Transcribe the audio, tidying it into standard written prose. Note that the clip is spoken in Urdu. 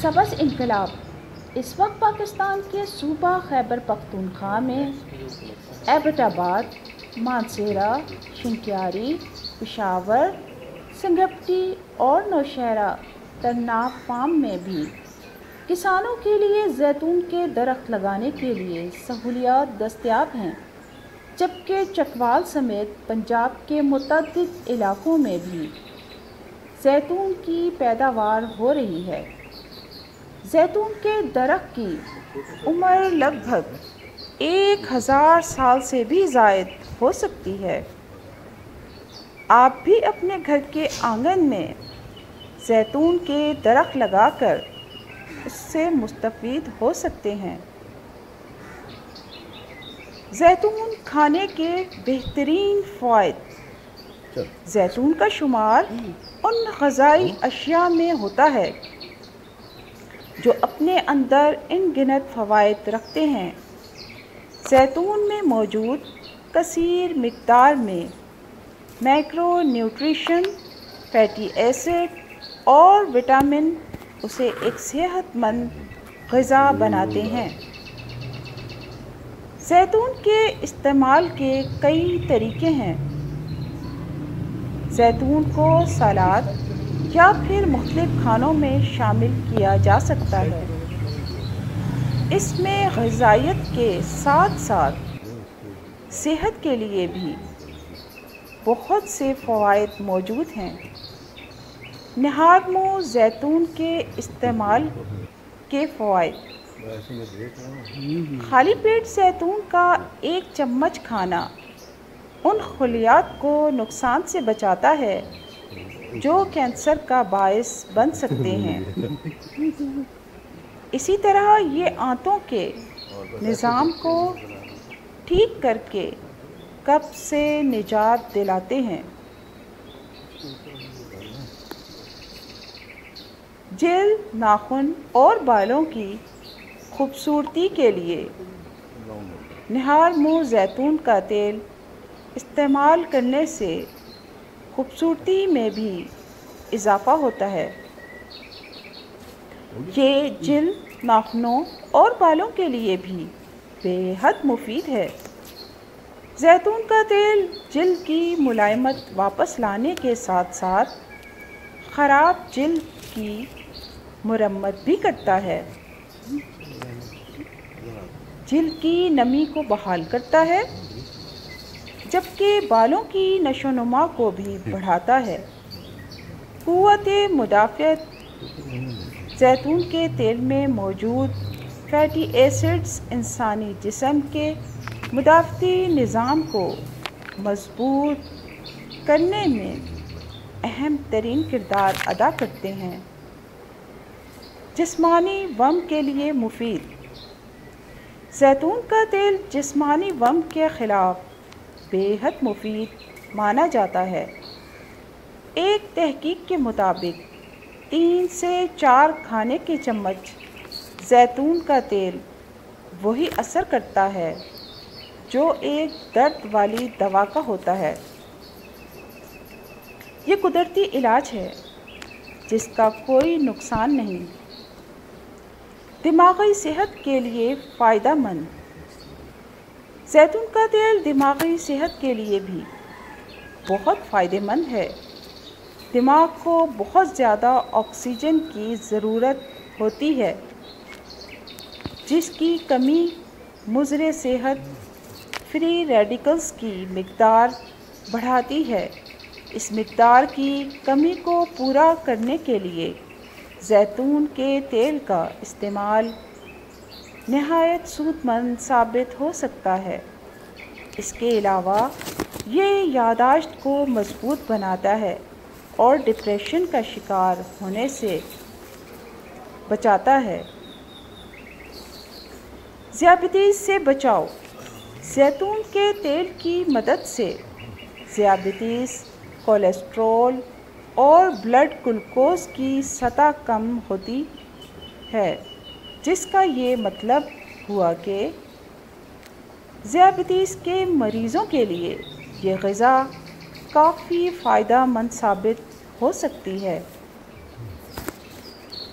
سبز انقلاب اس وقت پاکستان کے صوبہ خیبر پختونخوا میں ایبٹ آباد، مانسہرہ، شنکیاری، پشاور، سنگھپٹی اور نوشہرہ ترناف فارم میں بھی کسانوں کے لیے زیتون کے درخت لگانے کے لیے سہولیات دستیاب ہیں، جبکہ چکوال سمیت پنجاب کے متعدد علاقوں میں بھی زیتون کی پیداوار ہو رہی ہے۔ زیتون کے درخت کی عمر لگ بھگ 1000 سال سے بھی زائد ہو سکتی ہے۔ آپ بھی اپنے گھر کے آنگن میں زیتون کے درخت لگا کر اس سے مستفید ہو سکتے ہیں۔ زیتون کھانے کے بہترین فوائد۔ زیتون کا شمار ان غذائی اشیاء میں ہوتا ہے جو اپنے اندر ان گنت فوائد رکھتے ہیں۔ زیتون میں موجود کثیر مقدار میں مائکرو نیوٹریشن، فیٹی ایسڈ اور وٹامن اسے ایک صحت مند غذا بناتے ہیں۔ زیتون کے استعمال کے کئی طریقے ہیں۔ زیتون کو سلاد یا پھر مختلف کھانوں میں شامل کیا جا سکتا ہے۔ اس میں غذائیت کے ساتھ ساتھ صحت کے لیے بھی بہت سے فوائد موجود ہیں۔ نہارمو زیتون کے استعمال کے فوائد۔ خالی پیٹ زیتون کا 1 چمچ کھانا ان خلیات کو نقصان سے بچاتا ہے جو کینسر کا باعث بن سکتے ہیں۔ اسی طرح یہ آنتوں کے نظام کو ٹھیک کر کے قبض سے نجات دلاتے ہیں۔ جلد، ناخن اور بالوں کی خوبصورتی کے لیے نہارمو زیتون کا تیل استعمال کرنے سے خوبصورتی میں بھی اضافہ ہوتا ہے۔ یہ جلد، ناخنوں اور بالوں کے لیے بھی بے حد مفید ہے۔ زیتون کا تیل جلد کی ملائمت واپس لانے کے ساتھ ساتھ خراب جلد کی مرمت بھی کرتا ہے، جلد کی نمی کو بحال کرتا ہے، جبکہ بالوں کی نشو و نما کو بھی بڑھاتا ہے۔ قوت مدافعت۔ زیتون کے تیل میں موجود فیٹی ایسڈز انسانی جسم کے مدافعتی نظام کو مضبوط کرنے میں اہم ترین کردار ادا کرتے ہیں۔ جسمانی ورم کے لیے مفید۔ زیتون کا تیل جسمانی ورم کے خلاف بے حد مفید مانا جاتا ہے۔ ایک تحقیق کے مطابق 3 سے 4 کھانے کے چمچ زیتون کا تیل وہی اثر کرتا ہے جو ایک درد والی دوا کا ہوتا ہے۔ یہ قدرتی علاج ہے جس کا کوئی نقصان نہیں۔ دماغی صحت کے لیے فائدہ مند۔ زیتون کا تیل دماغی صحت کے لیے بھی بہت فائدہ مند ہے۔ دماغ کو بہت زیادہ آکسیجن کی ضرورت ہوتی ہے، جس کی کمی مضر صحت فری ریڈیکلز کی مقدار بڑھاتی ہے۔ اس مقدار کی کمی کو پورا کرنے کے لیے زیتون کے تیل کا استعمال نہایت سود مند ثابت ہو سکتا ہے۔ اس کے علاوہ یہ یادداشت کو مضبوط بناتا ہے اور ڈپریشن کا شکار ہونے سے بچاتا ہے۔ ذیابیطس سے بچاؤ۔ زیتون کے تیل کی مدد سے ذیابیطس، کولیسٹرول اور بلڈ گلوکوز کی سطح کم ہوتی ہے، جس کا یہ مطلب ہوا کہ ذیابیطس کے مریضوں کے لیے یہ غذا کافی فائدہ مند ثابت ہو سکتی ہے۔